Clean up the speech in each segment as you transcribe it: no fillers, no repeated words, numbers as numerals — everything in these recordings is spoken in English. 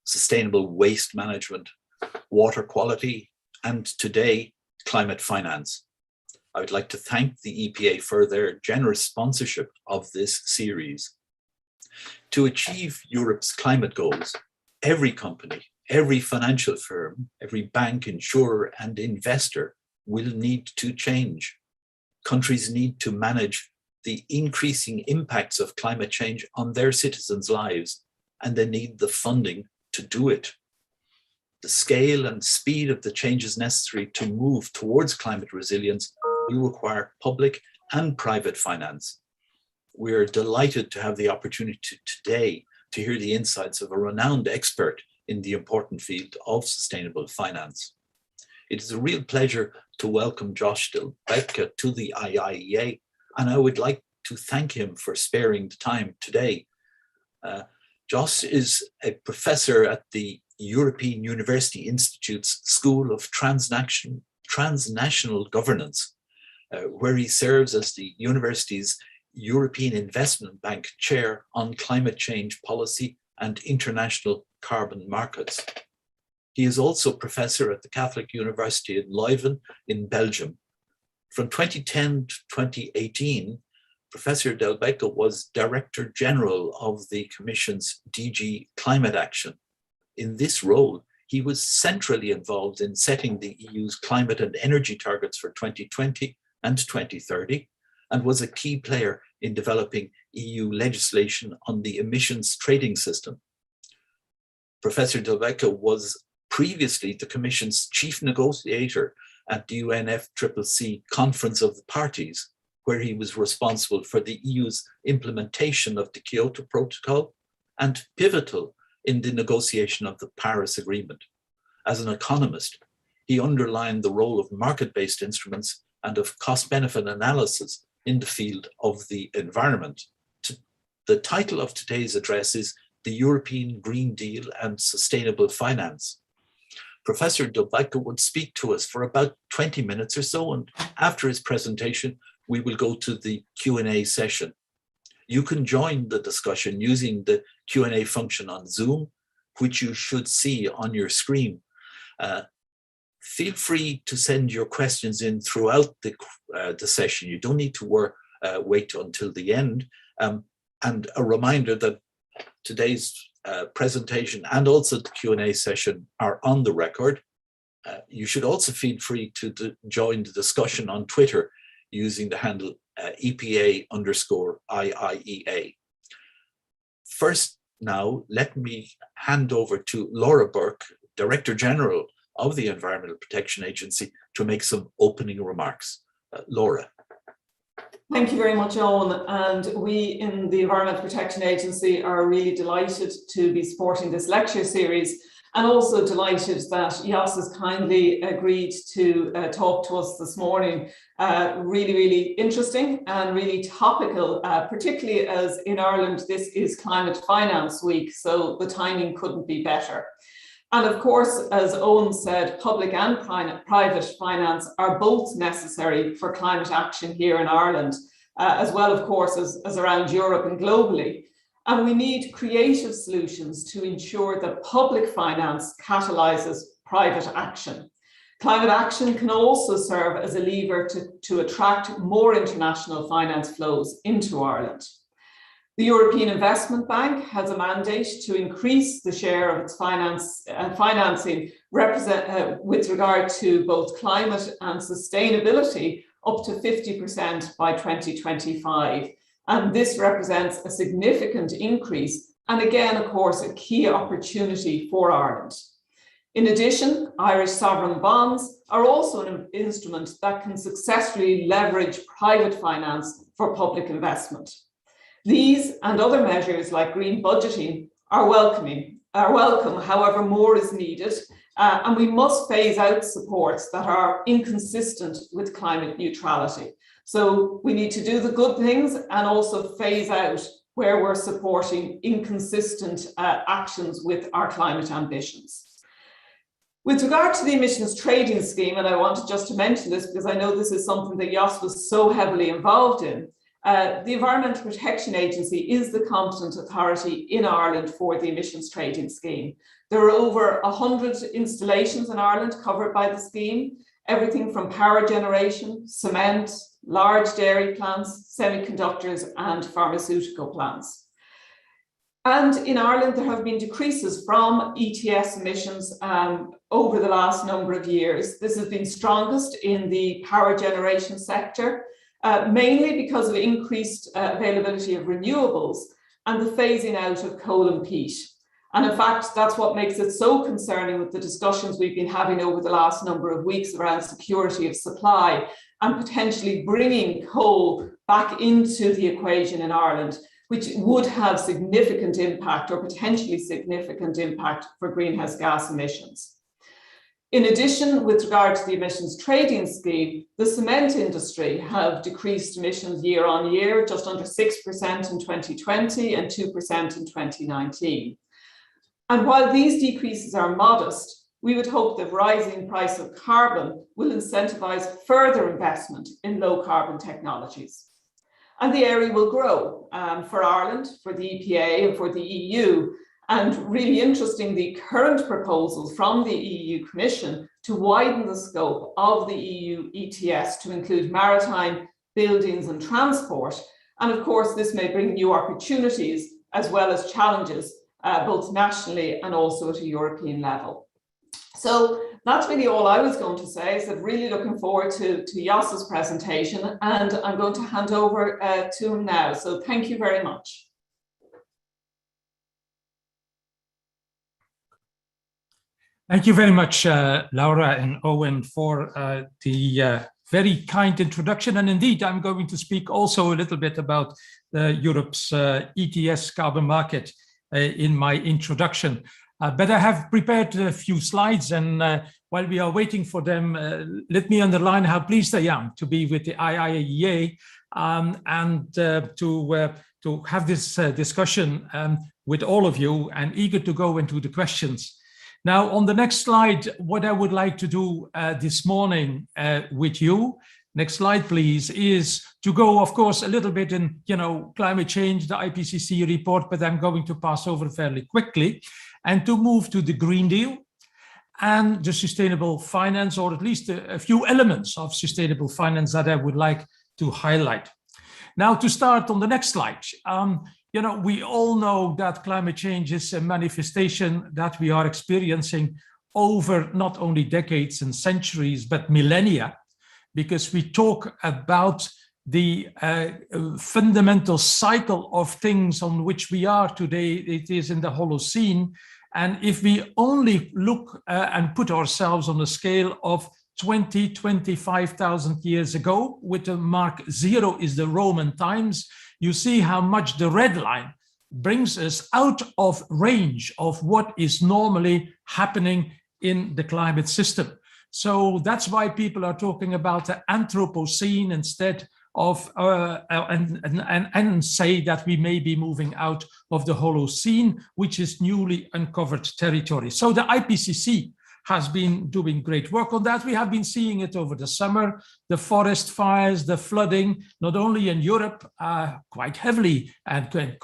sustainable waste management, water quality, and today, climate finance. I would like to thank the EPA for their generous sponsorship of this series. To achieve Europe's climate goals, every company, every financial firm, every bank, insurer, and investor will need to change. Countries need to manage the increasing impacts of climate change on their citizens' lives, and they need the funding to do it. The scale and speed of the changes necessary to move towards climate resilience will require public and private finance. We are delighted to have the opportunity today to hear the insights of a renowned expert in the important field of sustainable finance. It is a real pleasure to welcome Josh Delbeke to the IIEA, and I would like to thank him for sparing the time today. Josh is a professor at the European University Institute's School of Transnational Governance, where he serves as the university's European Investment Bank Chair on Climate Change Policy and International Carbon Markets. He is also professor at the Catholic University in Leuven in Belgium. From 2010 to 2018, Professor Delbeke was Director General of the Commission's DG Climate Action. In this role, he was centrally involved in setting the EU's climate and energy targets for 2020 and 2030, and was a key player in developing EU legislation on the emissions trading system. Professor Delbeke was previously the Commission's chief negotiator at the UNFCCC Conference of the Parties, where he was responsible for the EU's implementation of the Kyoto Protocol and pivotal in the negotiation of the Paris Agreement. As an economist, he underlined the role of market-based instruments and of cost-benefit analysis in the field of the environment. The title of today's address is The European Green Deal and Sustainable Finance. Professor Delbeke would speak to us for about 20 minutes or so, and after his presentation, we will go to the Q&A session. You can join the discussion using the Q&A function on Zoom, which you should see on your screen. Feel free to send your questions in throughout the session. You don't need to wait until the end. And a reminder that today's presentation and also the Q&A session are on the record. You should also feel free to join the discussion on Twitter using the handle EPA_IIEA. First now, let me hand over to Laura Burke, Director General of the Environmental Protection Agency, to make some opening remarks. Laura. Thank you very much, Owen. And we in the Environmental Protection Agency are really delighted to be supporting this lecture series, and also delighted that Jos has kindly agreed to talk to us this morning. Really interesting and really topical, particularly as in Ireland this is Climate Finance Week, so the timing couldn't be better. And of course, as Owen said, public and private finance are both necessary for climate action here in Ireland, as well, of course, as around Europe and globally. And we need creative solutions to ensure that public finance catalyses private action. Climate action can also serve as a lever to attract more international finance flows into Ireland. The European Investment Bank has a mandate to increase the share of its financing with regard to both climate and sustainability up to 50% by 2025. And this represents a significant increase, and again, of course, a key opportunity for Ireland. In addition, Irish sovereign bonds are also an instrument that can successfully leverage private finance for public investment. These and other measures like green budgeting are welcome. However, more is needed, and we must phase out supports that are inconsistent with climate neutrality. So we need to do the good things and also phase out where we're supporting inconsistent actions with our climate ambitions. With regard to the emissions trading scheme, and I wanted just to mention this because I know this is something that Jos was so heavily involved in, The Environmental Protection Agency is the competent authority in Ireland for the emissions trading scheme. There are over 100 installations in Ireland covered by the scheme, everything from power generation, cement, large dairy plants, semiconductors, and pharmaceutical plants. And in Ireland, there have been decreases from ETS emissions over the last number of years. This has been strongest in the power generation sector, mainly because of increased availability of renewables and the phasing out of coal and peat. And in fact, that's what makes it so concerning with the discussions we've been having over the last number of weeks around security of supply and potentially bringing coal back into the equation in Ireland, which would have significant impact or potentially significant impact for greenhouse gas emissions. In addition, with regard to the emissions trading scheme, the cement industry have decreased emissions year on year, just under 6% in 2020 and 2% in 2019. And while these decreases are modest, we would hope that rising price of carbon will incentivize further investment in low carbon technologies. And the area will grow for Ireland, for the EPA and for the EU. And really interesting, the current proposals from the EU Commission to widen the scope of the EU ETS to include maritime, buildings and transport. And of course, this may bring new opportunities as well as challenges, both nationally and also at a European level. So that's really all I was going to say. So really looking forward to Jas's presentation, and I'm going to hand over to him now. So thank you very much. Thank you very much, Laura and Owen, for the very kind introduction. And indeed, I'm going to speak also a little bit about Europe's ETS carbon market in my introduction. But I have prepared a few slides, and while we are waiting for them, let me underline how pleased I am to be with the IIEA and to have this discussion with all of you, and eager to go into the questions. Now, on the next slide, what I would like to do this morning with you, next slide, please, is to go, of course, a little bit in, climate change, the IPCC report, but I'm going to pass over fairly quickly, and to move to the Green Deal and the sustainable finance, or at least a few elements of sustainable finance that I would like to highlight. Now, to start on the next slide, we all know that climate change is a manifestation that we are experiencing over not only decades and centuries, but millennia, because we talk about the fundamental cycle of things on which we are today. It is in the Holocene. And if we only look and put ourselves on a scale of 25,000 years ago, with the mark 0 is the Roman times, you see how much the red line brings us out of range of what is normally happening in the climate system. So that's why people are talking about the Anthropocene instead of, and say that we may be moving out of the Holocene, which is newly uncovered territory. So the IPCC has been doing great work on that. We have been seeing it over the summer, the forest fires, the flooding, not only in Europe, quite heavily, and Europe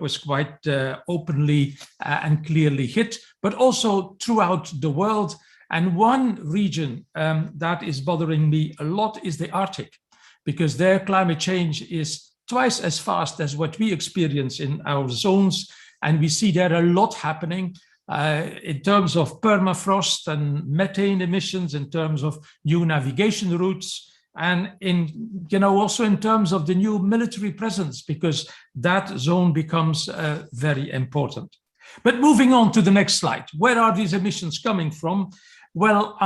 was quite openly and clearly hit, but also throughout the world. And one region that is bothering me a lot is the Arctic, because their climate change is twice as fast as what we experience in our zones. And we see there a lot happening. In terms of permafrost and methane emissions, in terms of new navigation routes, and also in terms of the new military presence, because that zone becomes very important. But moving on to the next slide, where are these emissions coming from? Well,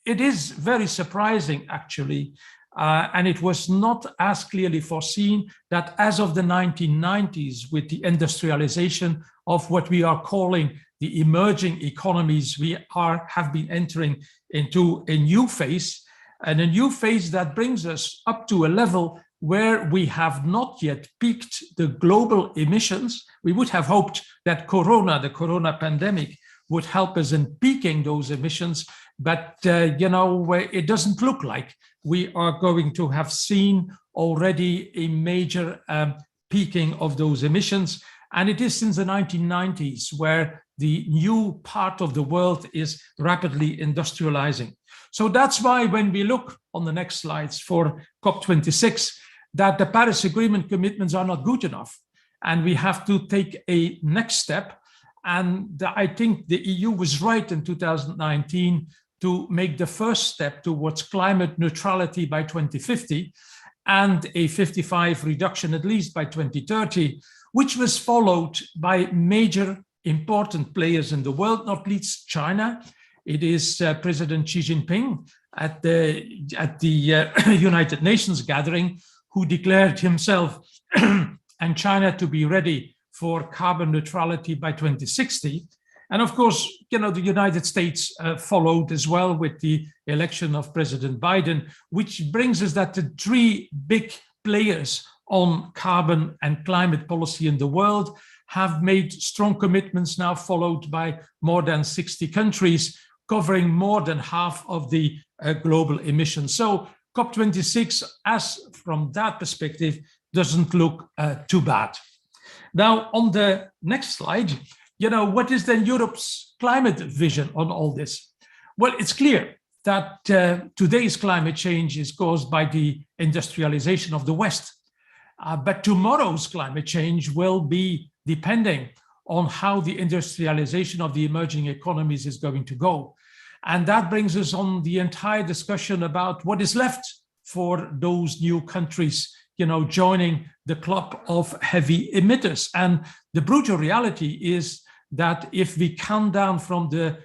it is very surprising, actually, and it was not as clearly foreseen that as of the 1990s, with the industrialization of what we are calling the emerging economies, we have been entering into a new phase, and a new phase that brings us up to a level where we have not yet peaked the global emissions. We would have hoped that the corona pandemic, would help us in peaking those emissions. But, it doesn't look like we are going to have seen already a major peaking of those emissions. And it is since the 1990s where the new part of the world is rapidly industrializing. So that's why when we look on the next slides for COP26, that the Paris Agreement commitments are not good enough. And we have to take a next step. And I think the EU was right in 2019 to make the first step towards climate neutrality by 2050 and a 55 reduction at least by 2030, which was followed by major important players in the world, not least China. It is President Xi Jinping at the United Nations gathering who declared himself and China to be ready for carbon neutrality by 2060. And of course, the United States followed as well with the election of President Biden, which brings us that the three big players on carbon and climate policy in the world have made strong commitments now, followed by more than 60 countries, covering more than half of the global emissions. So COP26, as from that perspective, doesn't look too bad. Now, on the next slide, what is then Europe's climate vision on all this? Well, it's clear that today's climate change is caused by the industrialization of the West. But tomorrow's climate change will be depending on how the industrialization of the emerging economies is going to go. And that brings us on the entire discussion about what is left for those new countries, joining the club of heavy emitters. And the brutal reality is that if we come down from the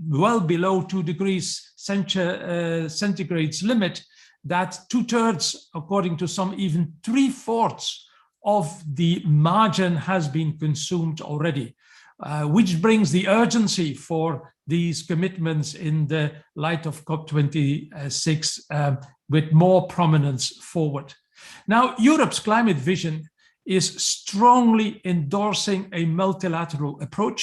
well below 2 degrees centigrade's limit, that 2/3, according to some, even 3/4 of the margin has been consumed already, which brings the urgency for these commitments in the light of COP26 with more prominence forward. Now, Europe's climate vision is strongly endorsing a multilateral approach.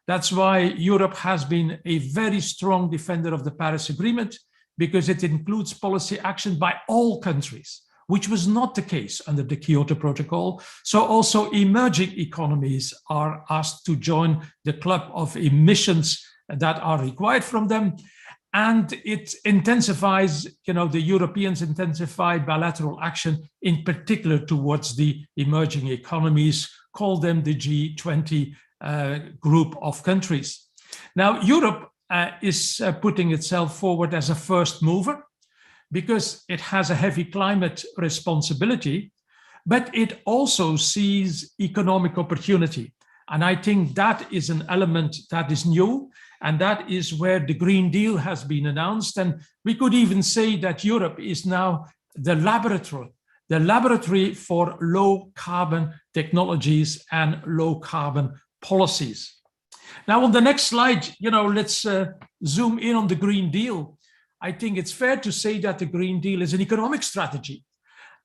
That's why Europe has been a very strong defender of the Paris Agreement, because it includes policy action by all countries, which was not the case under the Kyoto Protocol. So also emerging economies are asked to join the club of emissions that are required from them. And it intensifies, the Europeans intensify bilateral action, in particular towards the emerging economies, call them the G20 group of countries. Now, Europe is putting itself forward as a first mover because it has a heavy climate responsibility, but it also sees economic opportunity. And I think that is an element that is new, and that is where the Green Deal has been announced. And we could even say that Europe is now the laboratory for low carbon technologies and low carbon policies. Now, on the next slide, let's zoom in on the Green Deal. I think it's fair to say that the Green Deal is an economic strategy,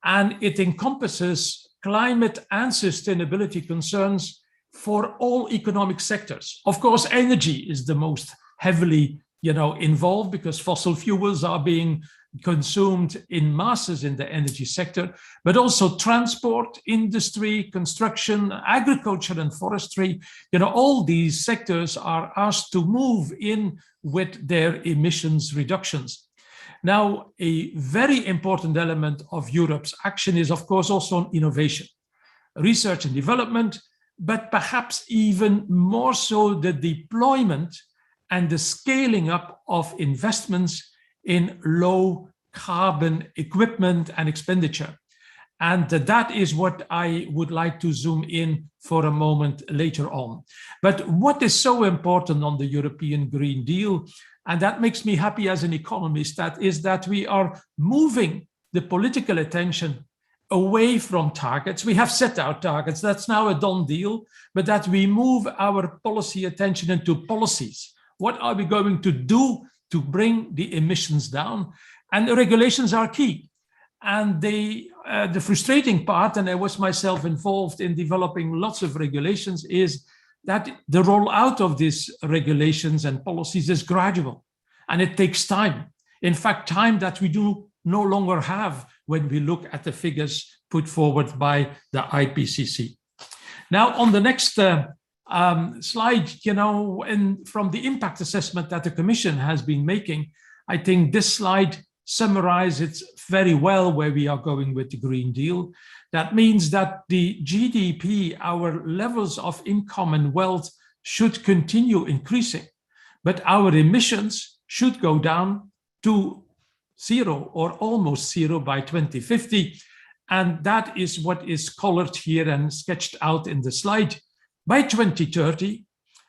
and it encompasses climate and sustainability concerns for all economic sectors. Of course, energy is the most heavily, involved, because fossil fuels are being consumed in masses in the energy sector, but also transport, industry, construction, agriculture, and forestry. All these sectors are asked to move in with their emissions reductions. Now, a very important element of Europe's action is, of course, also on innovation, research and development, but perhaps even more so the deployment and the scaling up of investments in low carbon equipment and expenditure. And that is what I would like to zoom in for a moment later on. But what is so important on the European Green Deal, and that makes me happy as an economist, that is that we are moving the political attention away from targets. We have set our targets, that's now a done deal, but that we move our policy attention into policies. What are we going to do to bring the emissions down? And the regulations are key. And the frustrating part, and I was myself involved in developing lots of regulations, is that the rollout of these regulations and policies is gradual, and it takes time. In fact, time that we do no longer have when we look at the figures put forward by the IPCC. Now, on the next slide, and from the impact assessment that the Commission has been making, I think this slide summarizes very well where we are going with the Green Deal. That means that the GDP, our levels of income and wealth, should continue increasing, but our emissions should go down to zero or almost zero by 2050. And that is what is colored here and sketched out in the slide. By 2030,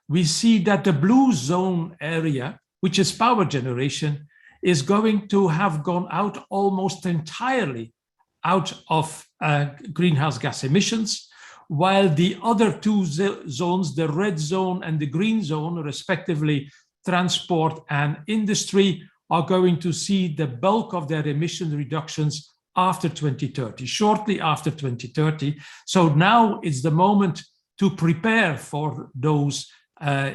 we see that the blue zone area, which is power generation, is going to have gone out almost entirely out of greenhouse gas emissions, while the other two zones, the red zone and the green zone, respectively, transport and industry, are going to see the bulk of their emission reductions after 2030, shortly after 2030. So now is the moment to prepare for those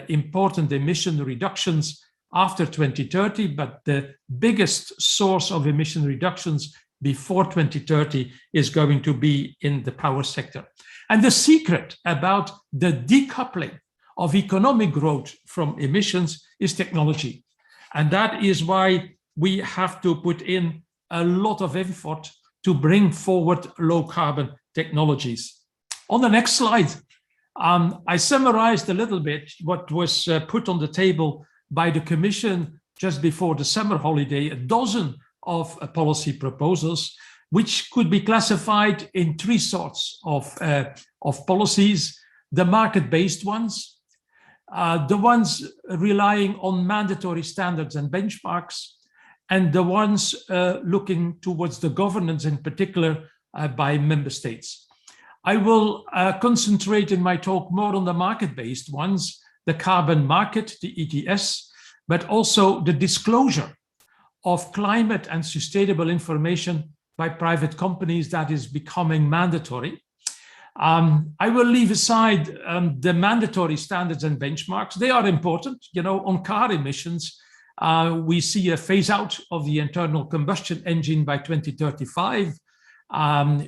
important emission reductions after 2030, but the biggest source of emission reductions before 2030 is going to be in the power sector. And the secret about the decoupling of economic growth from emissions is technology. And that is why we have to put in a lot of effort to bring forward low carbon technologies. On the next slide, I summarized a little bit what was put on the table by the Commission just before the summer holiday, a dozen of policy proposals, which could be classified in three sorts of policies: the market-based ones, the ones relying on mandatory standards and benchmarks, and the ones looking towards the governance in particular by member states. I will concentrate in my talk more on the market-based ones, the carbon market, the ETS, but also the disclosure of climate and sustainable information by private companies that is becoming mandatory. I will leave aside the mandatory standards and benchmarks. They are important. On car emissions, we see a phase out of the internal combustion engine by 2035.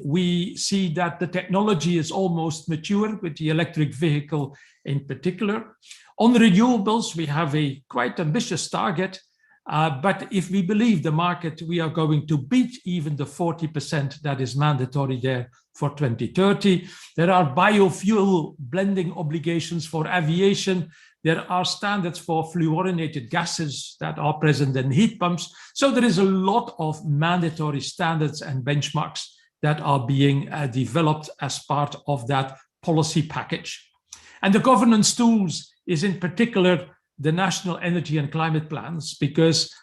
We see that the technology is almost mature with the electric vehicle in particular. On renewables, we have a quite ambitious target, but if we believe the market, we are going to beat even the 40% that is mandatory there for 2030. There are biofuel blending obligations for aviation. There are standards for fluorinated gases that are present in heat pumps. So there is a lot of mandatory standards and benchmarks that are being developed as part of that policy package. And the governance tools is in particular the national energy and climate plans, because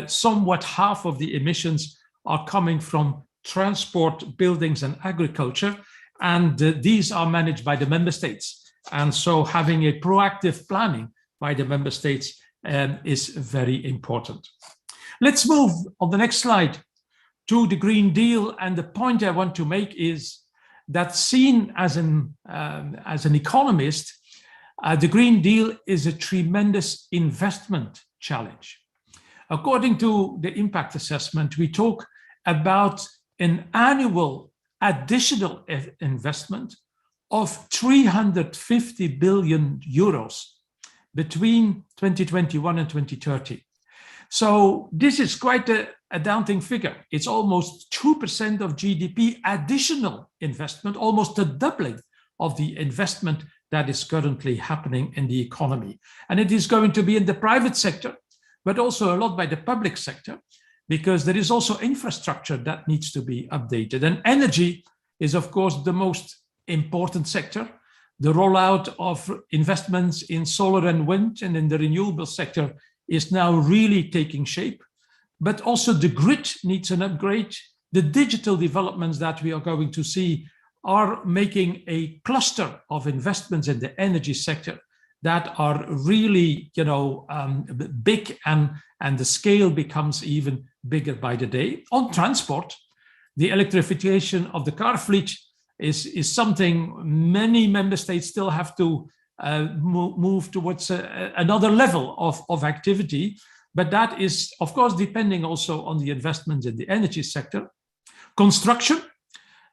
somewhat half of the emissions are coming from transport, buildings, and agriculture, and these are managed by the member states. And so having a proactive planning by the member states is very important. Let's move on the next slide to the Green Deal. And the point I want to make is that, seen as an economist, the Green Deal is a tremendous investment challenge. According to the impact assessment, we talk about an annual additional investment of 350 billion euros between 2021 and 2030. So this is quite a daunting figure. It's almost 2% of GDP additional investment, almost a doubling of the investment that is currently happening in the economy. And it is going to be in the private sector, but also a lot by the public sector, because there is also infrastructure that needs to be updated. And energy is, of course, the most important sector. The rollout of investments in solar and wind and in the renewable sector is now really taking shape. But also the grid needs an upgrade. The digital developments that we are going to see are making a cluster of investments in the energy sector that are really, big, and the scale becomes even bigger by the day. On transport, the electrification of the car fleet is something many member states still have to move towards another level of activity. But that is, of course, depending also on the investments in the energy sector. Construction,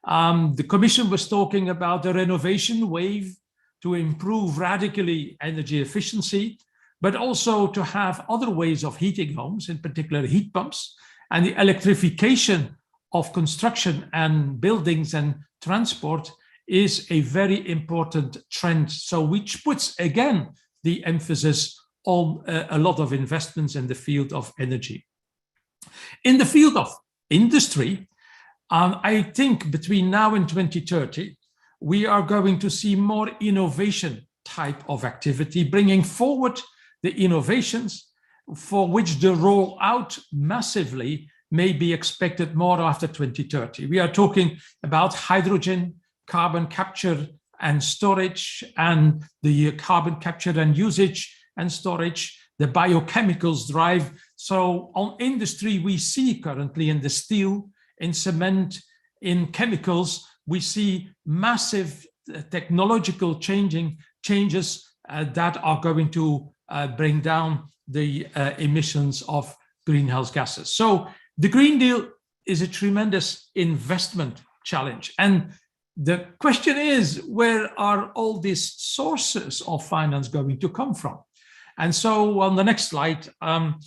the Commission was talking about a renovation wave to improve radically energy efficiency, but also to have other ways of heating homes, in particular heat pumps, and the electrification of construction and buildings and transport is a very important trend. So which puts, again, the emphasis on a lot of investments in the field of energy. In the field of industry, I think between now and 2030, we are going to see more innovation type of activity, bringing forward the innovations for which the rollout massively may be expected more after 2030. We are talking about hydrogen, carbon capture and storage, and the carbon capture and usage and storage, the biochemicals drive. So on industry, we see currently in the steel, in cement, in chemicals, we see massive technological changes that are going to bring down the emissions of greenhouse gases. So the Green Deal is a tremendous investment challenge. And the question is, where are all these sources of finance going to come from? And so on the next slide, I'm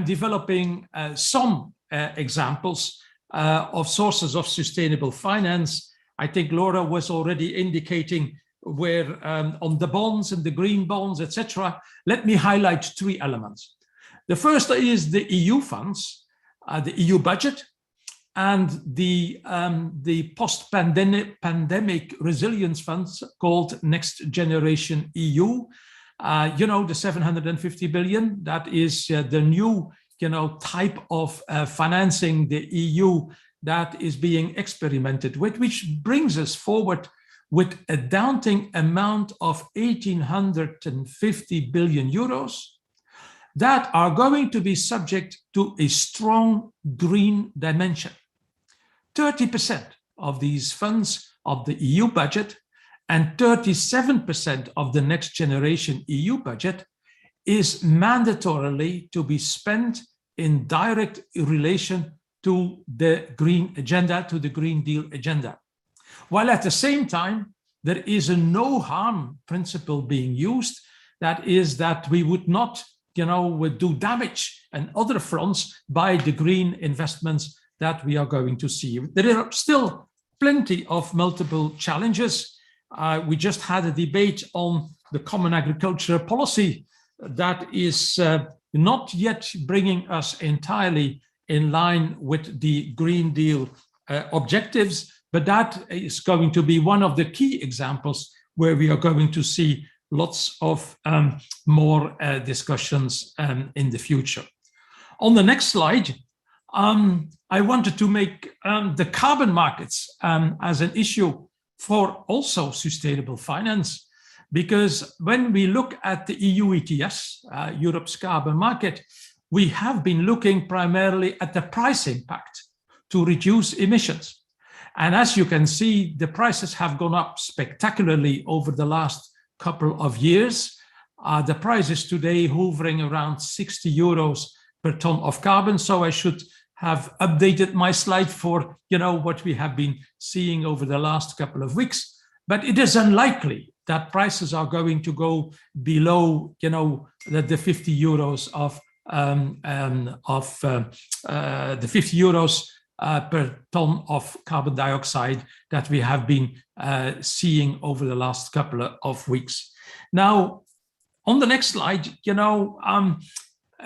developing some examples of sources of sustainable finance. I think Laura was already indicating where on the bonds and the green bonds, etc. Let me highlight three elements. The first is the EU funds, the EU budget, and the post-pandemic resilience funds called Next Generation EU. The 750 billion, that is the new type of financing the EU that is being experimented with, which brings us forward with a daunting amount of 1,850 billion euros that are going to be subject to a strong green dimension. 30% of these funds of the EU budget and 37% of the Next Generation EU budget is mandatorily to be spent in direct relation to the green agenda, to the Green Deal agenda. While at the same time, there is a no harm principle being used, that is that we would not do damage on other fronts by the green investments that we are going to see. There are still plenty of multiple challenges. We just had a debate on the common agricultural policy that is not yet bringing us entirely in line with the Green Deal objectives, but that is going to be one of the key examples where we are going to see lots of more discussions in the future. On the next slide, I wanted to make the carbon markets as an issue for also sustainable finance, because when we look at the EU ETS, Europe's carbon market, we have been looking primarily at the price impact to reduce emissions. And as you can see, the prices have gone up spectacularly over the last couple of years. The price is today hovering around 60 euros per ton of carbon. So I should have updated my slide for what we have been seeing over the last couple of weeks. But it is unlikely that prices are going to go below the 50 euros of the 50 euros per ton of carbon dioxide that we have been seeing over the last couple of weeks. Now, on the next slide,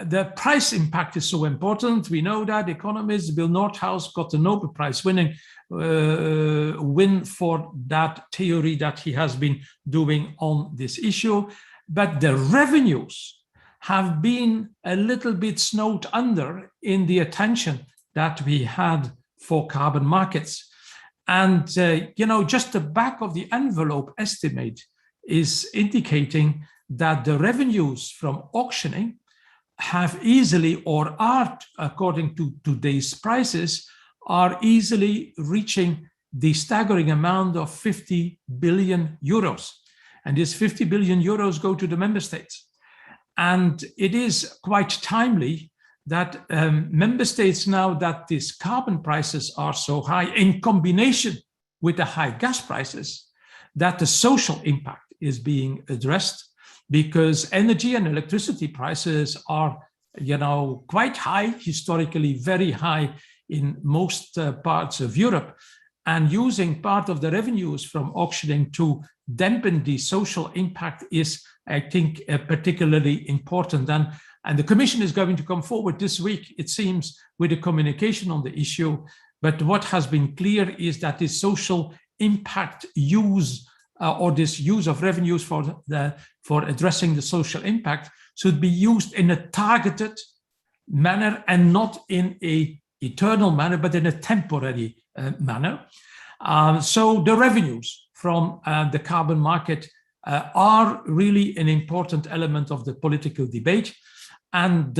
the price impact is so important. We know that economist Bill Nordhaus got the Nobel Prize win for that theory that he has been doing on this issue. But the revenues have been a little bit snowed under in the attention that we had for carbon markets. And, just the back of the envelope estimate is indicating that the revenues from auctioning have easily, or are, according to today's prices, are easily reaching the staggering amount of 50 billion euros. And these 50 billion euros go to the member states. And it is quite timely that member states, now that these carbon prices are so high in combination with the high gas prices, that the social impact is being addressed, because energy and electricity prices are, quite high, historically very high in most parts of Europe, and using part of the revenues from auctioning to dampen the social impact is, I think, particularly important. And the Commission is going to come forward this week, it seems, with a communication on the issue. But what has been clear is that the social impact use or this use of revenues for addressing the social impact should be used in a targeted manner and not in an eternal manner, but in a temporary manner. So the revenues from the carbon market are really an important element of the political debate, and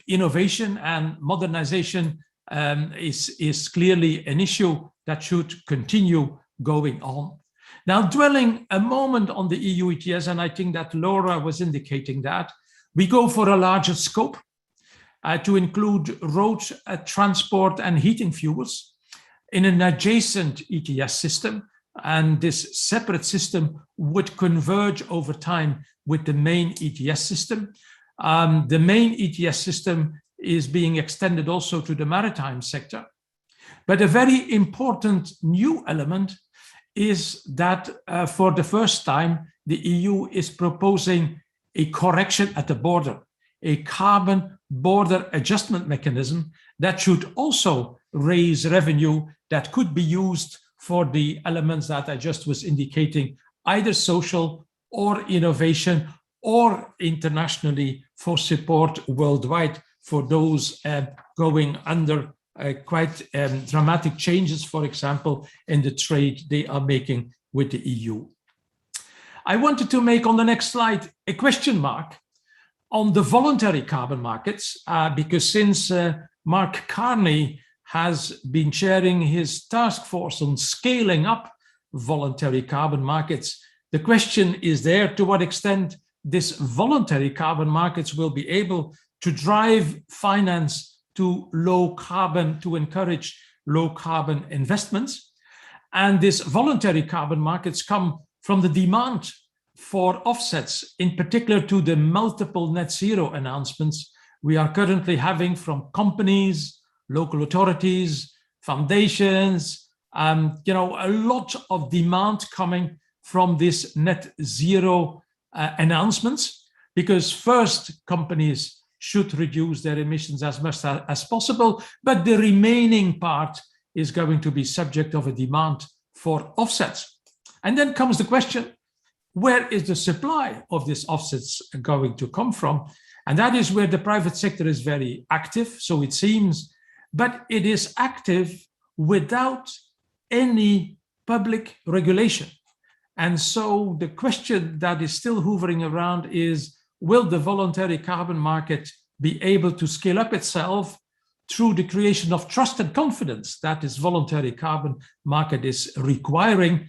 innovation and modernization is clearly an issue that should continue going on. Now, dwelling a moment on the EU ETS, and I think that Laura was indicating that, we go for a larger scope to include road transport and heating fuels in an adjacent ETS system. And this separate system would converge over time with the main ETS system. The main ETS system is being extended also to the maritime sector. But a very important new element is that for the first time, the EU is proposing a correction at the border, a carbon border adjustment mechanism that should also raise revenue that could be used for the elements that I just was indicating, either social or innovation or internationally for support worldwide for those going under quite dramatic changes, for example, in the trade they are making with the EU. I wanted to make on the next slide a question mark on the voluntary carbon markets, because since Mark Carney has been chairing his task force on scaling up voluntary carbon markets, the question is there to what extent this voluntary carbon markets will be able to drive finance to low carbon, to encourage low carbon investments. And these voluntary carbon markets come from the demand for offsets, in particular to the multiple net zero announcements we are currently having from companies, local authorities, foundations, a lot of demand coming from this net zero announcements, because first companies should reduce their emissions as much as possible, but the remaining part is going to be subject of a demand for offsets. And then comes the question, where is the supply of these offsets going to come from? And that is where the private sector is very active, so it seems, but it is active without any public regulation. And so the question that is still hovering around is, will the voluntary carbon market be able to scale up itself through the creation of trust and confidence that this voluntary carbon market is requiring?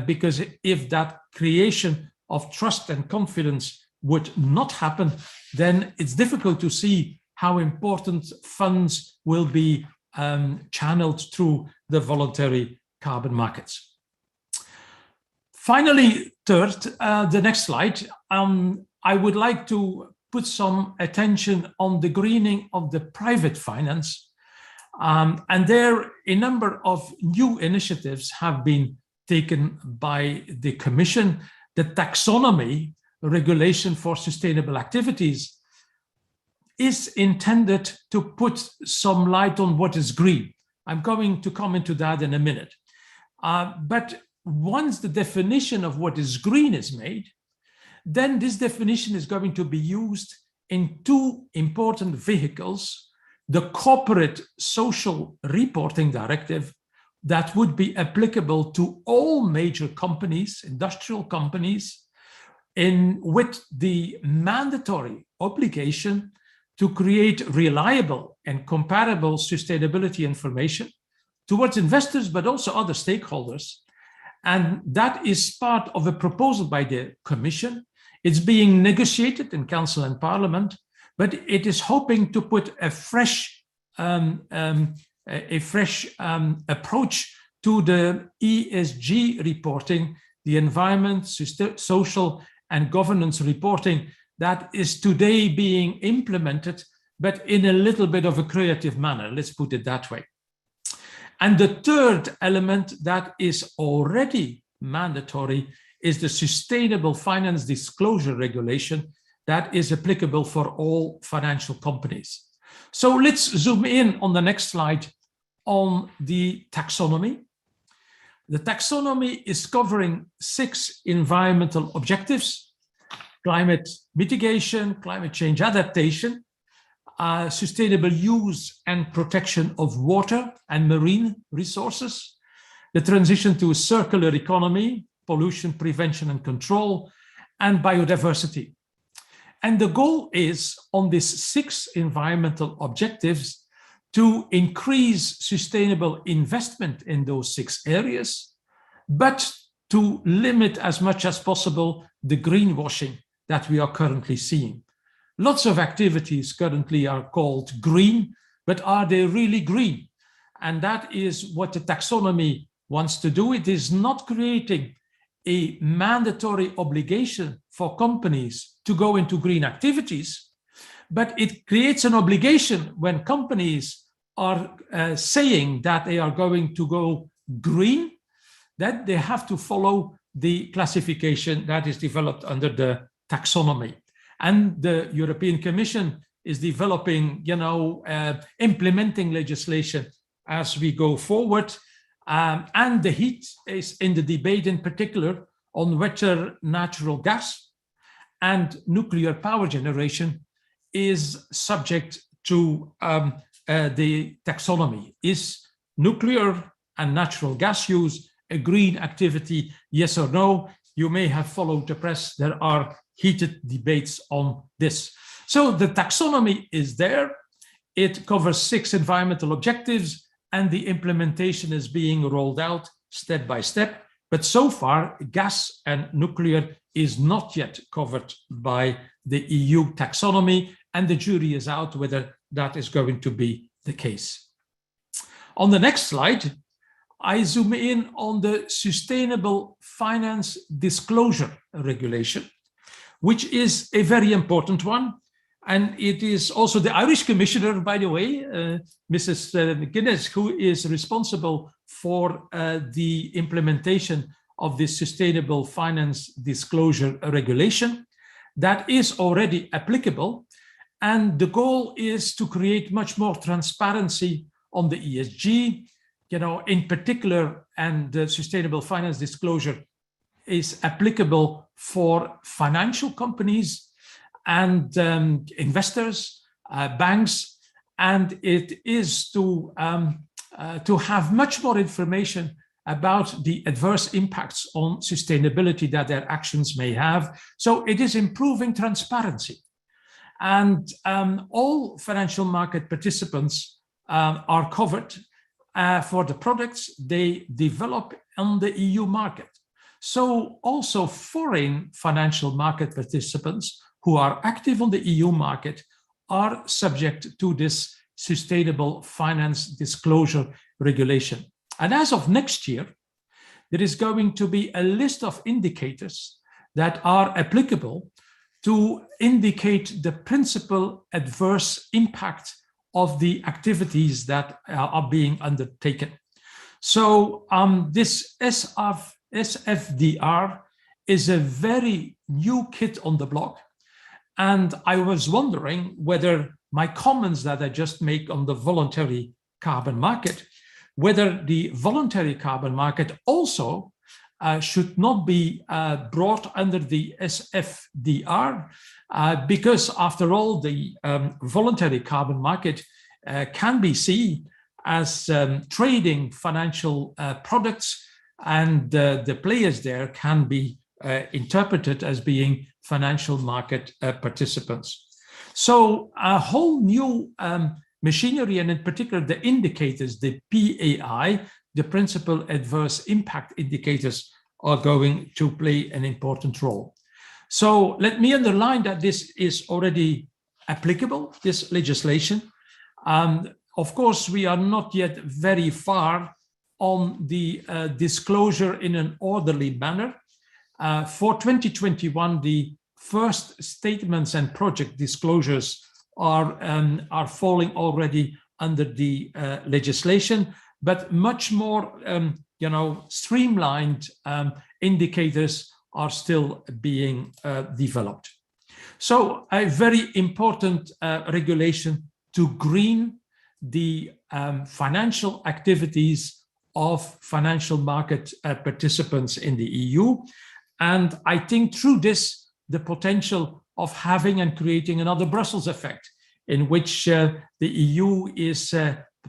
Because if that creation of trust and confidence would not happen, then it's difficult to see how important funds will be channeled through the voluntary carbon markets. Finally, third, the next slide, I would like to put some attention on the greening of the private finance. And there, a number of new initiatives have been taken by the Commission. The Taxonomy regulation for sustainable activities is intended to put some light on what is green. I'm going to come into that in a minute. But once the definition of what is green is made, then this definition is going to be used in two important vehicles: the Corporate Social Reporting Directive, that would be applicable to all major companies, industrial companies, with the mandatory obligation to create reliable and comparable sustainability information towards investors, but also other stakeholders. And that is part of a proposal by the Commission. It's being negotiated in Council and Parliament, but it is hoping to put a fresh approach to the ESG reporting, the environment, social and governance reporting that is today being implemented, but in a little bit of a creative manner, let's put it that way. And the third element that is already mandatory is the Sustainable Finance Disclosure Regulation that is applicable for all financial companies. So let's zoom in on the next slide on the taxonomy. The taxonomy is covering 6 environmental objectives: climate mitigation, climate change adaptation, sustainable use and protection of water and marine resources, the transition to a circular economy, pollution prevention and control, and biodiversity. And the goal is, on these 6 environmental objectives, to increase sustainable investment in those 6 areas, but to limit as much as possible the greenwashing that we are currently seeing. Lots of activities currently are called green, but are they really green? And that is what the taxonomy wants to do. It is not creating a mandatory obligation for companies to go into green activities, but it creates an obligation when companies are saying that they are going to go green, that they have to follow the classification that is developed under the taxonomy. And the European Commission is developing, implementing legislation as we go forward. And the heat is in the debate in particular on whether natural gas and nuclear power generation is subject to the taxonomy. Is nuclear and natural gas use a green activity, yes or no? You may have followed the press. There are heated debates on this. So the taxonomy is there. It covers 6 environmental objectives, and the implementation is being rolled out step by step. But so far, gas and nuclear is not yet covered by the EU taxonomy, and the jury is out whether that is going to be the case. On the next slide, I zoom in on the Sustainable Finance Disclosure Regulation, which is a very important one. And it is also the Irish Commissioner, by the way, Mrs. McGuinness, who is responsible for the implementation of this Sustainable Finance Disclosure Regulation that is already applicable. And the goal is to create much more transparency on the ESG, in particular, and the Sustainable Finance Disclosure is applicable for financial companies and investors, banks, and it is to have much more information about the adverse impacts on sustainability that their actions may have. So it is improving transparency. And all financial market participants are covered for the products they develop on the EU market. So also foreign financial market participants who are active on the EU market are subject to this Sustainable Finance Disclosure Regulation. And as of next year, there is going to be a list of indicators that are applicable to indicate the principal adverse impact of the activities that are being undertaken. So this SFDR is a very new kid on the block. And I was wondering whether my comments that I just make on the voluntary carbon market, whether the voluntary carbon market also should not be brought under the SFDR, because after all, the voluntary carbon market can be seen as trading financial products, and the players there can be interpreted as being financial market participants. So a whole new machinery, and in particular the indicators, the PAI, the principal adverse impact indicators are going to play an important role. So let me underline that this is already applicable, this legislation. Of course, we are not yet very far on the disclosure in an orderly manner. For 2021, the first statements and project disclosures are falling already under the legislation, but much more streamlined indicators are still being developed. So a very important regulation to green the financial activities of financial market participants in the EU. And I think through this, the potential of having and creating another Brussels effect, in which the EU is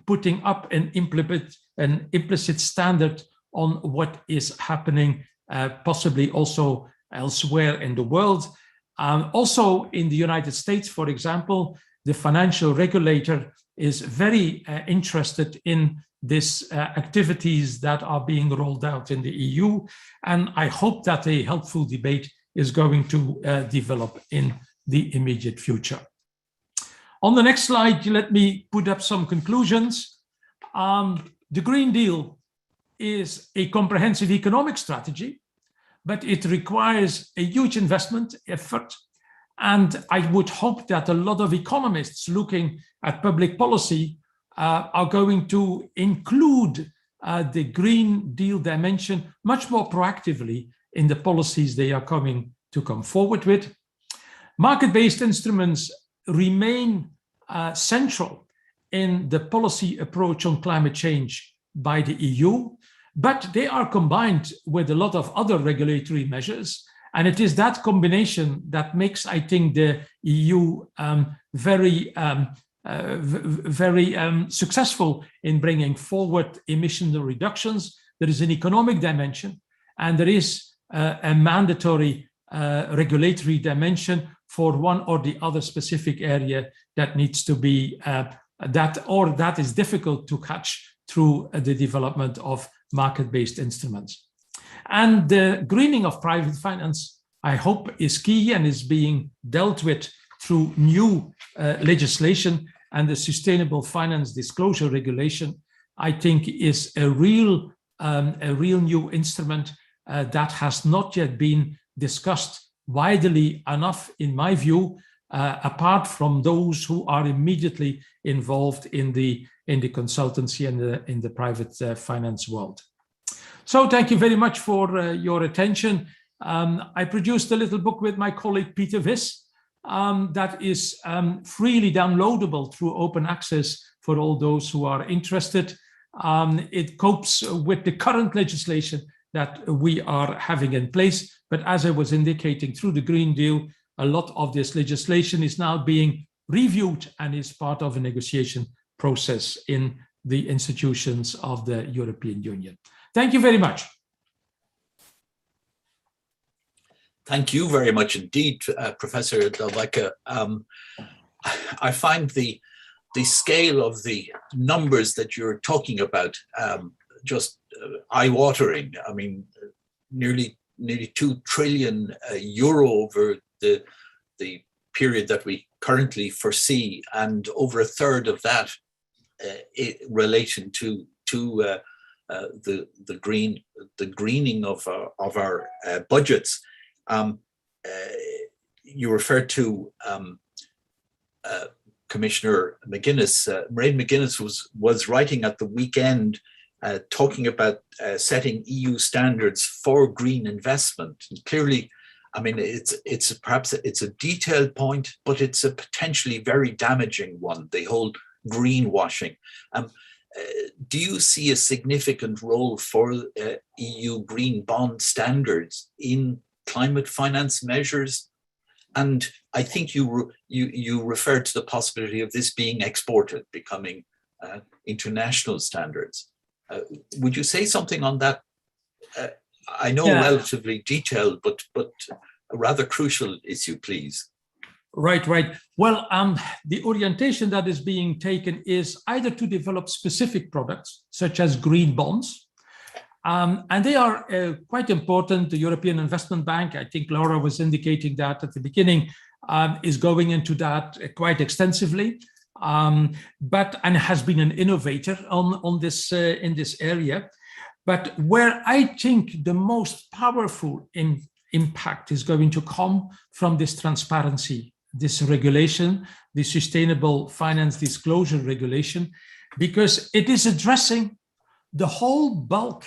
putting up an implicit standard on what is happening, possibly also elsewhere in the world. Also in the United States, for example, the financial regulator is very interested in these activities that are being rolled out in the EU. And I hope that a helpful debate is going to develop in the immediate future. On the next slide, let me put up some conclusions. The Green Deal is a comprehensive economic strategy, but it requires a huge investment effort. And I would hope that a lot of economists looking at public policy are going to include the Green Deal dimension much more proactively in the policies they are coming to come forward with. Market-based instruments remain central in the policy approach on climate change by the EU, but they are combined with a lot of other regulatory measures. And it is that combination that makes, I think, the EU very successful in bringing forward emission reductions. There is an economic dimension, and there is a mandatory regulatory dimension for one or the other specific area that needs to be that is difficult to catch through the development of market-based instruments. And the greening of private finance, I hope, is key and is being dealt with through new legislation, and the Sustainable Finance Disclosure Regulation, I think, is a real new instrument that has not yet been discussed widely enough, in my view, apart from those who are immediately involved in the consultancy and in the private finance world. So thank you very much for your attention. I produced a little book with my colleague Peter Vis that is freely downloadable through open access for all those who are interested. It copes with the current legislation that we are having in place. But as I was indicating, through the Green Deal, a lot of this legislation is now being reviewed and is part of a negotiation process in the institutions of the European Union. Thank you very much. Thank you very much indeed, Professor Delbeke. I find the scale of the numbers that you're talking about just eye-watering. I mean, nearly 2 trillion euro over the period that we currently foresee, and over a third of that in relation to the greening of our budgets. You referred to Commissioner McGuinness. Mairead McGuinness was writing at the weekend talking about setting EU standards for green investment. And clearly, I mean, it's perhaps a detailed point, but it's a potentially very damaging one, the whole greenwashing. Do you see a significant role for EU green bond standards in climate finance measures? And I think you referred to the possibility of this being exported, becoming international standards. Would you say something on that? I know relatively detailed, but a rather crucial issue, please. Right, right. Well, the orientation that is being taken is either to develop specific products, such as green bonds, and they are quite important. The European Investment Bank, I think Laura was indicating that at the beginning, is going into that quite extensively, and has been an innovator on this in this area. But where I think the most powerful impact is going to come from this transparency, this regulation, the Sustainable Finance Disclosure Regulation, because it is addressing the whole bulk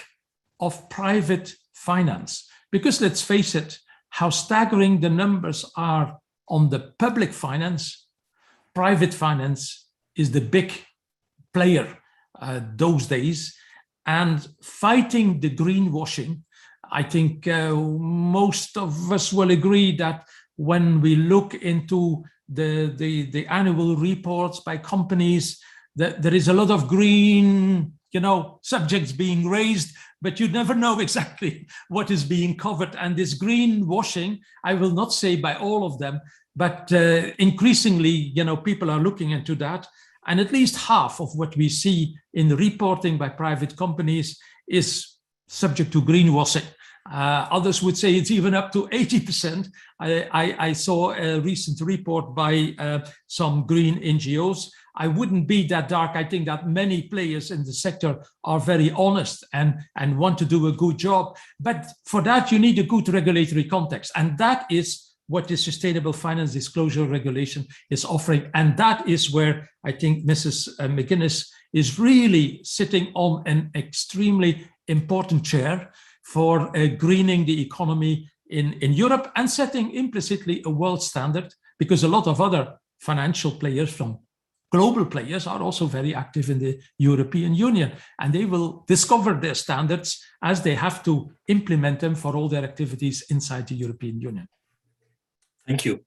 of private finance. Because let's face it, how staggering the numbers are on the public finance, private finance is the big player those days. And fighting the greenwashing, I think most of us will agree that when we look into the annual reports by companies, that there is a lot of green, subjects being raised, but you never know exactly what is being covered. And this greenwashing, I will not say by all of them, but increasingly, people are looking into that. And at least half of what we see in the reporting by private companies is subject to greenwashing. Others would say it's even up to 80%. I saw a recent report by some green NGOs. I wouldn't be that dark. I think that many players in the sector are very honest and want to do a good job. But for that, you need a good regulatory context. And that is what the Sustainable Finance Disclosure Regulation is offering. And that is where I think Mrs. McGuinness is really sitting on an extremely important chair for greening the economy in Europe and setting implicitly a world standard, because a lot of other financial players from global players are also very active in the European Union, and they will discover their standards as they have to implement them for all their activities inside the European Union. Thank you.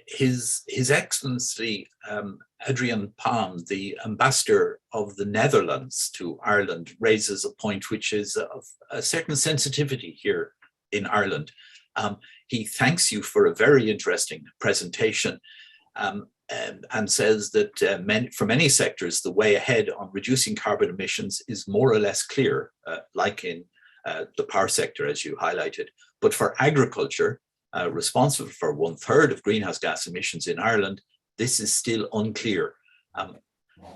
His Excellency Adrian Palm, the ambassador of the Netherlands to Ireland, raises a point which is of a certain sensitivity here in Ireland. He thanks you for a very interesting presentation and says that for many sectors, the way ahead on reducing carbon emissions is more or less clear, like in the power sector, as you highlighted. But for agriculture, responsible for 1/3 of greenhouse gas emissions in Ireland, this is still unclear.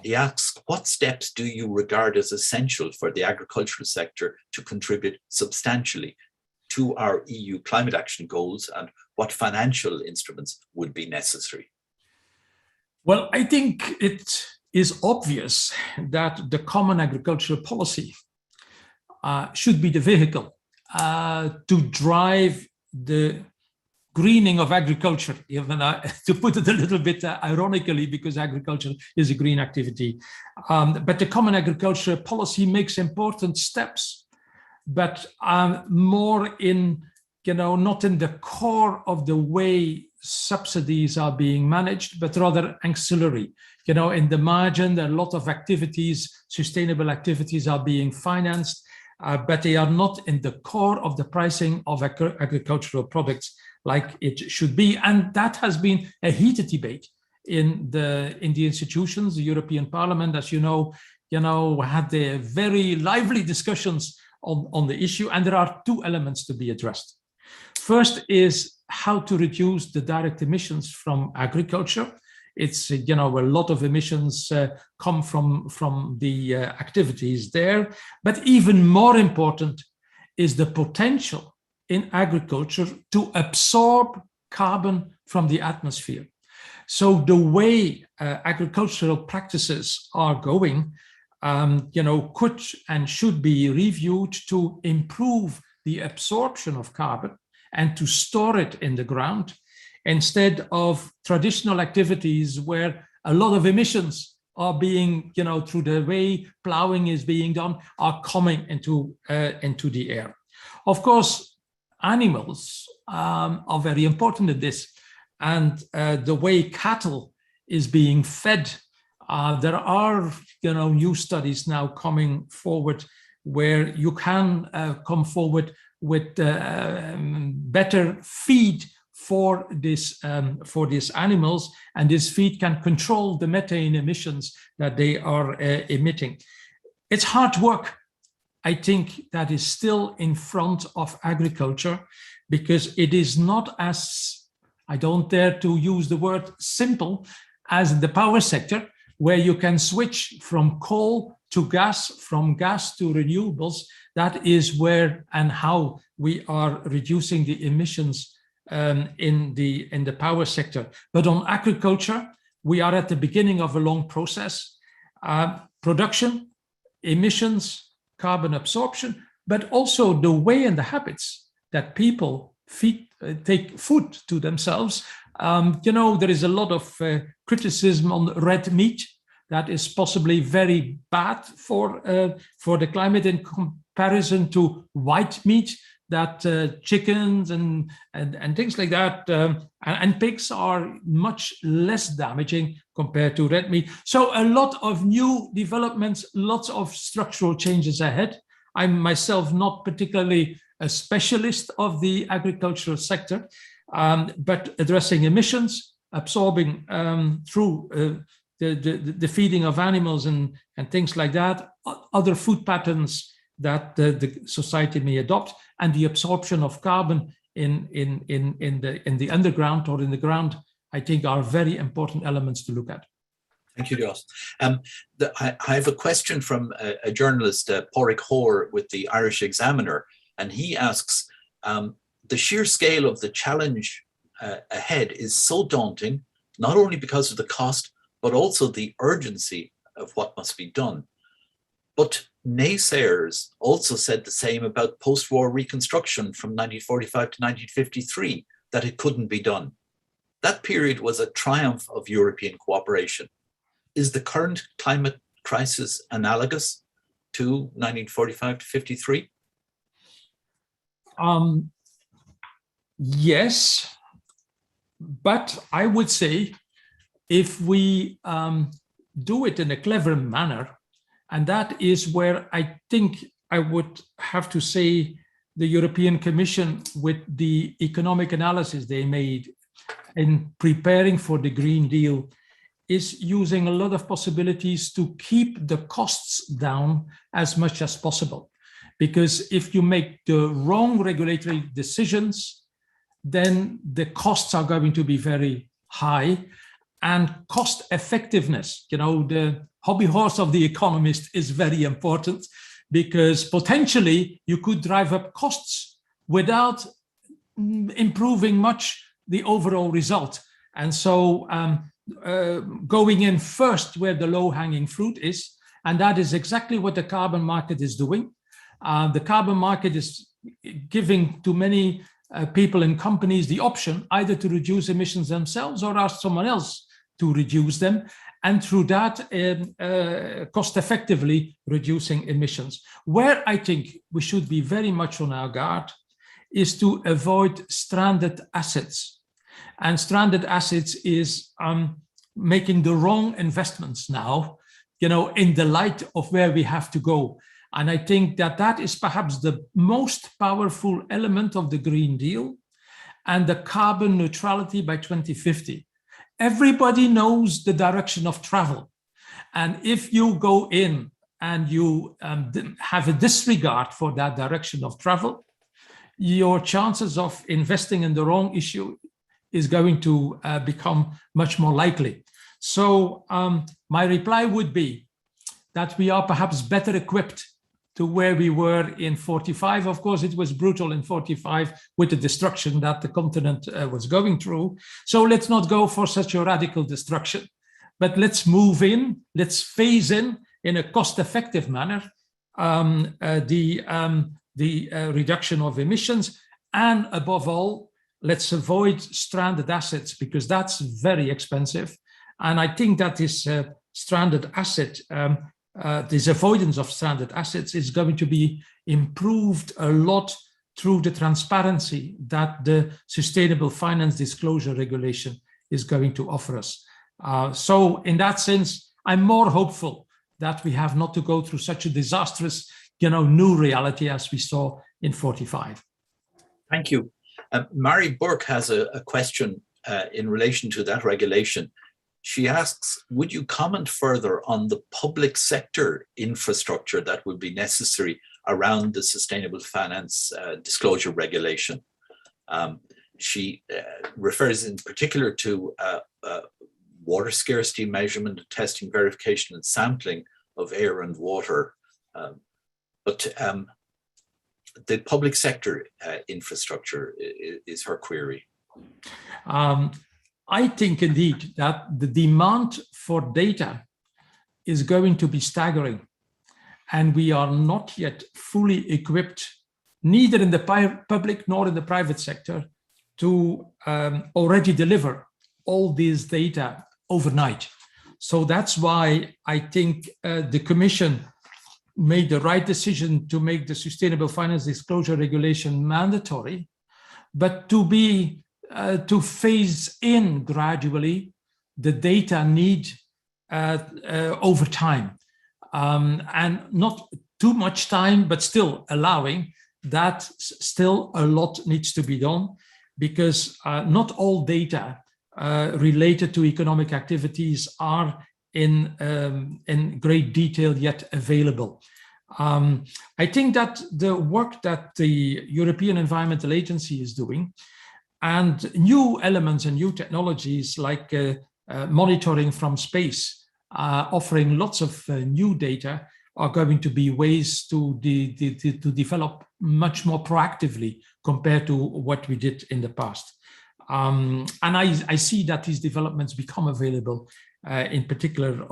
He asks, what steps do you regard as essential for the agricultural sector to contribute substantially to our EU climate action goals, and what financial instruments would be necessary? Well, I think it is obvious that the common agricultural policy should be the vehicle to drive the greening of agriculture, even to put it a little bit ironically, because agriculture is a green activity. But the common agriculture policy makes important steps, but more in, not in the core of the way subsidies are being managed, but rather ancillary. In the margin, there are a lot of activities, sustainable activities are being financed, but they are not in the core of the pricing of agricultural products like it should be. And that has been a heated debate in the institutions. The European Parliament, as you know, had the very lively discussions on the issue, and there are two elements to be addressed. First is how to reduce the direct emissions from agriculture. It's, a lot of emissions come from the activities there, but even more important is the potential in agriculture to absorb carbon from the atmosphere. So the way agricultural practices are going, could and should be reviewed to improve the absorption of carbon and to store it in the ground, instead of traditional activities where a lot of emissions are being, through the way plowing is being done, are coming into the air. Of course, animals are very important in this, and the way cattle is being fed. There are, new studies now coming forward where you can come forward with better feed for these animals, and this feed can control the methane emissions that they are emitting. It's hard work, I think, that is still in front of agriculture, because it is not as, I don't dare to use the word simple, as the power sector, where you can switch from coal to gas, from gas to renewables. That is where and how we are reducing the emissions in the power sector. But on agriculture, we are at the beginning of a long process. Production, emissions, carbon absorption, but also the way and the habits that people take food to themselves. There is a lot of criticism on red meat that is possibly very bad for the climate in comparison to white meat, that chickens and things like that and pigs are much less damaging compared to red meat. So a lot of new developments, lots of structural changes ahead. I'm myself not particularly a specialist of the agricultural sector, but addressing emissions, absorbing through the feeding of animals and things like that, other food patterns that the society may adopt, and the absorption of carbon in the underground or in the ground, I think are very important elements to look at. Thank you, Jos. I have a question from a journalist, Pádraig Hoare, with the Irish Examiner, and he asks, the sheer scale of the challenge ahead is so daunting, not only because of the cost, but also the urgency of what must be done. But naysayers also said the same about post-war reconstruction from 1945 to 1953, that it couldn't be done. That period was a triumph of European cooperation. Is the current climate crisis analogous to 1945 to 53? Yes, but I would say if we do it in a clever manner, and that is where I think I would have to say the European Commission, with the economic analysis they made in preparing for the Green Deal, is using a lot of possibilities to keep the costs down as much as possible. Because if you make the wrong regulatory decisions, then the costs are going to be very high. And cost effectiveness, the hobby horse of the economist, is very important, because potentially you could drive up costs without improving much the overall result. And so going in first where the low-hanging fruit is, and that is exactly what the carbon market is doing. The carbon market is giving to many people and companies the option either to reduce emissions themselves or ask someone else to reduce them, and through that cost effectively reducing emissions. Where I think we should be very much on our guard is to avoid stranded assets. And stranded assets is making the wrong investments now, in the light of where we have to go. And I think that is perhaps the most powerful element of the Green Deal and the carbon neutrality by 2050. Everybody knows the direction of travel. And if you go in and you have a disregard for that direction of travel, your chances of investing in the wrong issue is going to become much more likely. So my reply would be that we are perhaps better equipped to where we were in 45. Of course, it was brutal in 45 with the destruction that the continent was going through. So let's not go for such a radical destruction, but let's move in, let's phase in a cost-effective manner, the reduction of emissions, and above all, let's avoid stranded assets, because that's very expensive. And I think that this stranded asset, this avoidance of stranded assets is going to be improved a lot through the transparency that the Sustainable Finance Disclosure Regulation is going to offer us. So in that sense, I'm more hopeful that we have not to go through such a disastrous, new reality as we saw in 45. Thank you. Mary Burke has a question in relation to that regulation. She asks, would you comment further on the public sector infrastructure that would be necessary around the sustainable finance disclosure regulation? She refers in particular to water scarcity measurement, testing, verification, and sampling of air and water. But the public sector infrastructure is her query. I think indeed that the demand for data is going to be staggering, and we are not yet fully equipped, neither in the public nor in the private sector, to already deliver all these data overnight. So that's why I think the Commission made the right decision to make the Sustainable Finance Disclosure Regulation mandatory, but to phase in gradually the data need over time, and not too much time, but still allowing that still a lot needs to be done, because not all data related to economic activities are in great detail yet available. I think that the work that the European Environmental Agency is doing, and new elements and new technologies like monitoring from space, offering lots of new data, are going to be ways to develop much more proactively compared to what we did in the past. And I see that these developments become available, in particular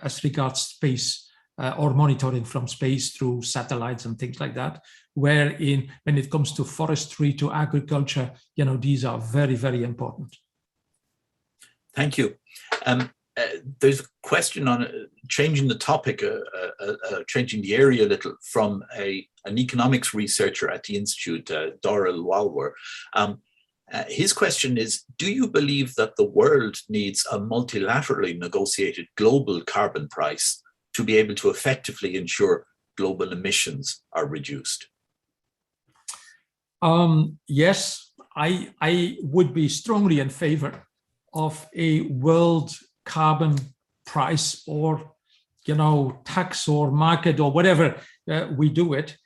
as regards space or monitoring from space through satellites and things like that, wherein when it comes to forestry, to agriculture, these are very, very important. Thank you. There's a question on changing the topic, changing the area a little, from an economics researcher at the Institute, Dorrel Walwer. His question is, do you believe that the world needs a multilaterally negotiated global carbon price to be able to effectively ensure global emissions are reduced? Yes, I would be strongly in favor of a world carbon price, or tax or market or whatever we do it,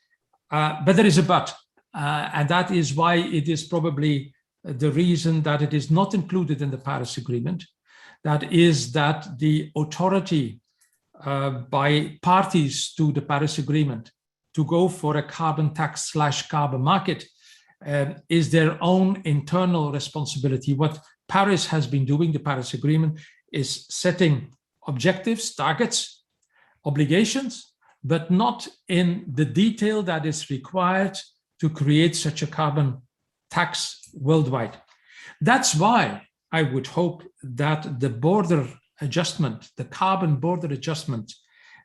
but there is a but, and that is why it is probably the reason that it is not included in the Paris Agreement. That is that the authority by parties to the Paris Agreement to go for a carbon tax / carbon market is their own internal responsibility. What Paris has been doing, the Paris Agreement, is setting objectives, targets, obligations, but not in the detail that is required to create such a carbon tax worldwide. That's why I would hope that the border adjustment, the carbon border adjustment,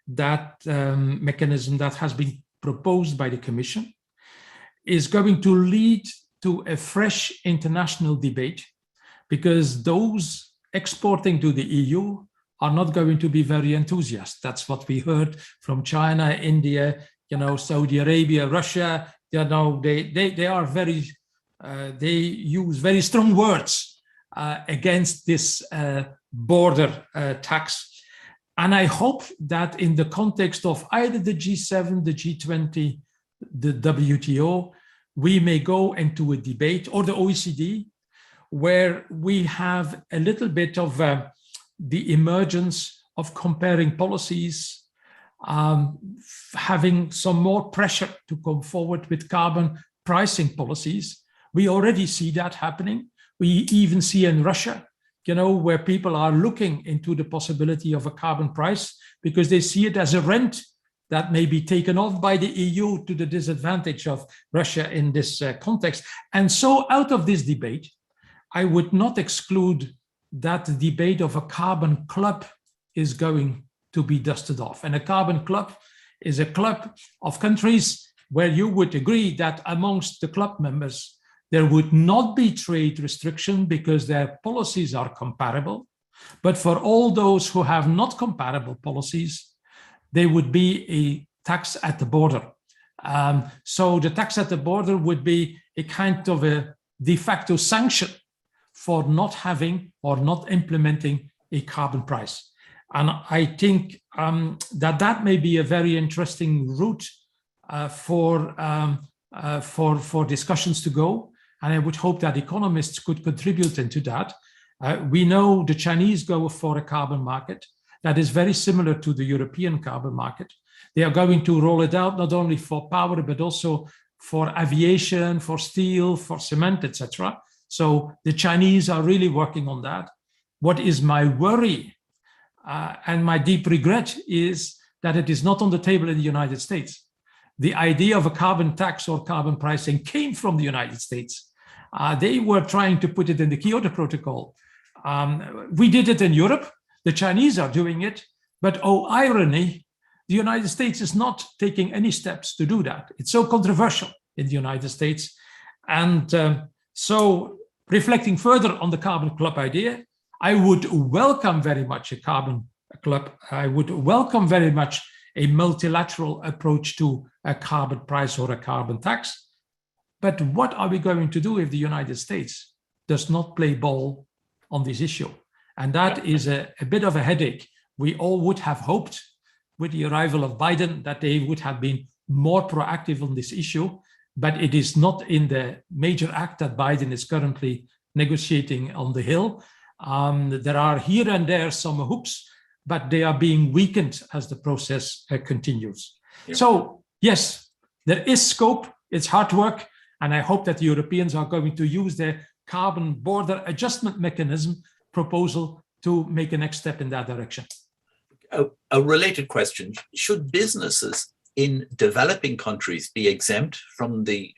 that mechanism that has been proposed by the Commission, is going to lead to a fresh international debate, because those exporting to the EU are not going to be very enthusiastic. That's what we heard from China, India, Saudi Arabia, Russia. They are very, they use very strong words against this border tax. And I hope that in the context of either the G7, the G20, the WTO, we may go into a debate, or the OECD, where we have a little bit of the emergence of comparing policies, having some more pressure to come forward with carbon pricing policies. We already see that happening. We even see in Russia, where people are looking into the possibility of a carbon price because they see it as a rent that may be taken off by the EU to the disadvantage of Russia in this context. And so out of this debate, I would not exclude that the debate of a carbon club is going to be dusted off. And a carbon club is a club of countries where you would agree that amongst the club members, there would not be trade restriction because their policies are comparable. But for all those who have not comparable policies, there would be a tax at the border. So the tax at the border would be a kind of a de facto sanction for not having or not implementing a carbon price. And I think that may be a very interesting route for discussions to go. And I would hope that economists could contribute into that. We know the Chinese go for a carbon market that is very similar to the European carbon market. They are going to roll it out not only for power, but also for aviation, for steel, for cement, etc. So the Chinese are really working on that. What is my worry and my deep regret is that it is not on the table in the United States. The idea of a carbon tax or carbon pricing came from the United States. They were trying to put it in the Kyoto Protocol. We did it in Europe. The Chinese are doing it. But oh, irony, the United States is not taking any steps to do that. It's so controversial in the United States. And so reflecting further on the carbon club idea, I would welcome very much a carbon club. I would welcome very much a multilateral approach to a carbon price or a carbon tax. But what are we going to do if the United States does not play ball on this issue? And that is a bit of a headache. We all would have hoped with the arrival of Biden that they would have been more proactive on this issue, but it is not in the major act that Biden is currently negotiating on the Hill. There are here and there some hoops, but they are being weakened as the process continues. Yeah. So yes, there is scope, it's hard work, and I hope that the Europeans are going to use their carbon border adjustment mechanism proposal to make a next step in that direction. A related question, should businesses in developing countries be exempt from the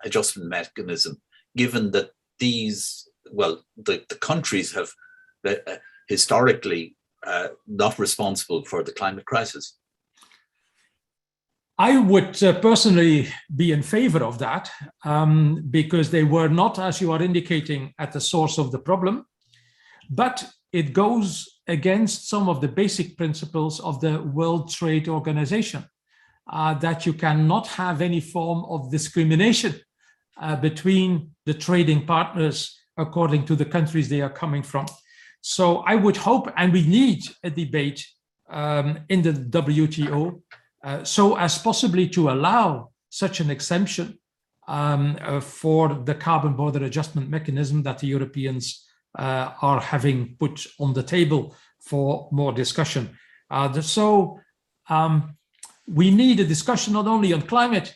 adjustment mechanism, given that these, well, the countries have historically not responsible for the climate crisis? I would personally be in favor of that because they were not, as you are indicating, at the source of the problem, but it goes against some of the basic principles of the World Trade Organization, that you cannot have any form of discrimination between the trading partners according to the countries they are coming from. So I would hope, and we need a debate in the WTO so as possibly to allow such an exemption for the carbon border adjustment mechanism that the Europeans are having put on the table for more discussion. We need a discussion not only on climate,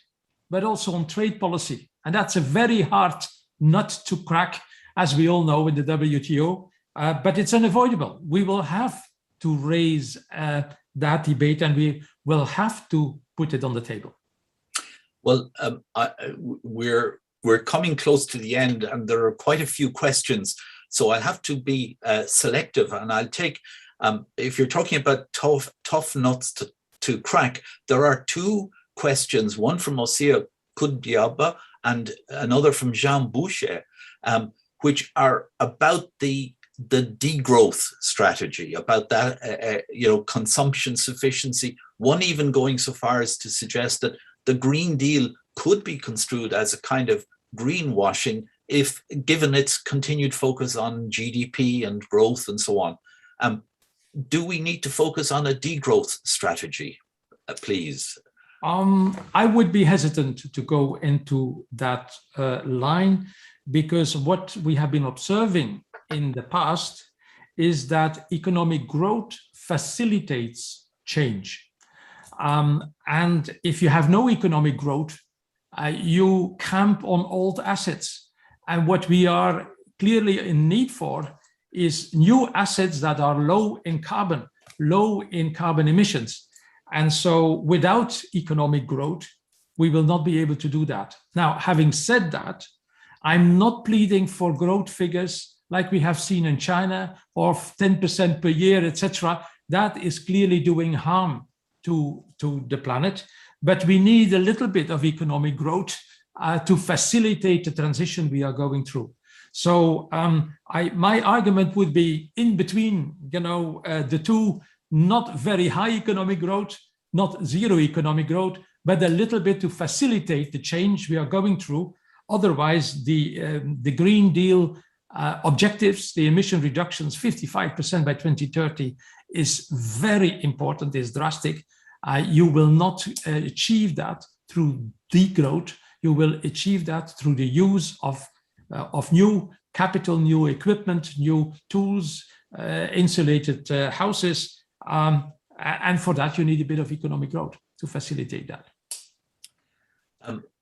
but also on trade policy. And that's a very hard nut to crack, as we all know in the WTO, but it's unavoidable. We will have to raise that debate and we will have to put it on the table. Well, we're coming close to the end and there are quite a few questions. So I'll have to be selective, and I'll take, if you're talking about tough nuts to crack, there are two questions, one from Osia Kudbiaba and another from Jean Boucher, which are about the degrowth strategy, about that, consumption sufficiency, one even going so far as to suggest that the Green Deal could be construed as a kind of greenwashing if given its continued focus on GDP and growth and so on. Do we need to focus on a degrowth strategy, please? I would be hesitant to go into that line because what we have been observing in the past is that economic growth facilitates change. And if you have no economic growth, you camp on old assets. And what we are clearly in need for is new assets that are low in carbon emissions. And so without economic growth, we will not be able to do that. Now, having said that, I'm not pleading for growth figures like we have seen in China or 10% per year, etc. That is clearly doing harm to the planet. But we need a little bit of economic growth to facilitate the transition we are going through. So my argument would be in between, the two, not very high economic growth, not zero economic growth, but a little bit to facilitate the change we are going through. Otherwise, the Green Deal objectives, the emission reductions, 55% by 2030, is very important, is drastic. You will not achieve that through degrowth. You will achieve that through the use of new capital, new equipment, new tools, insulated houses. And for that, you need a bit of economic growth to facilitate that.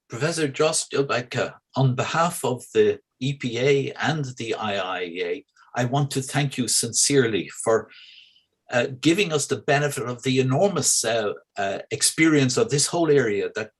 Professor Jos Delbeke, on behalf of the EPA and the IIEA, I want to thank you sincerely for giving us the benefit of the enormous experience of this whole area that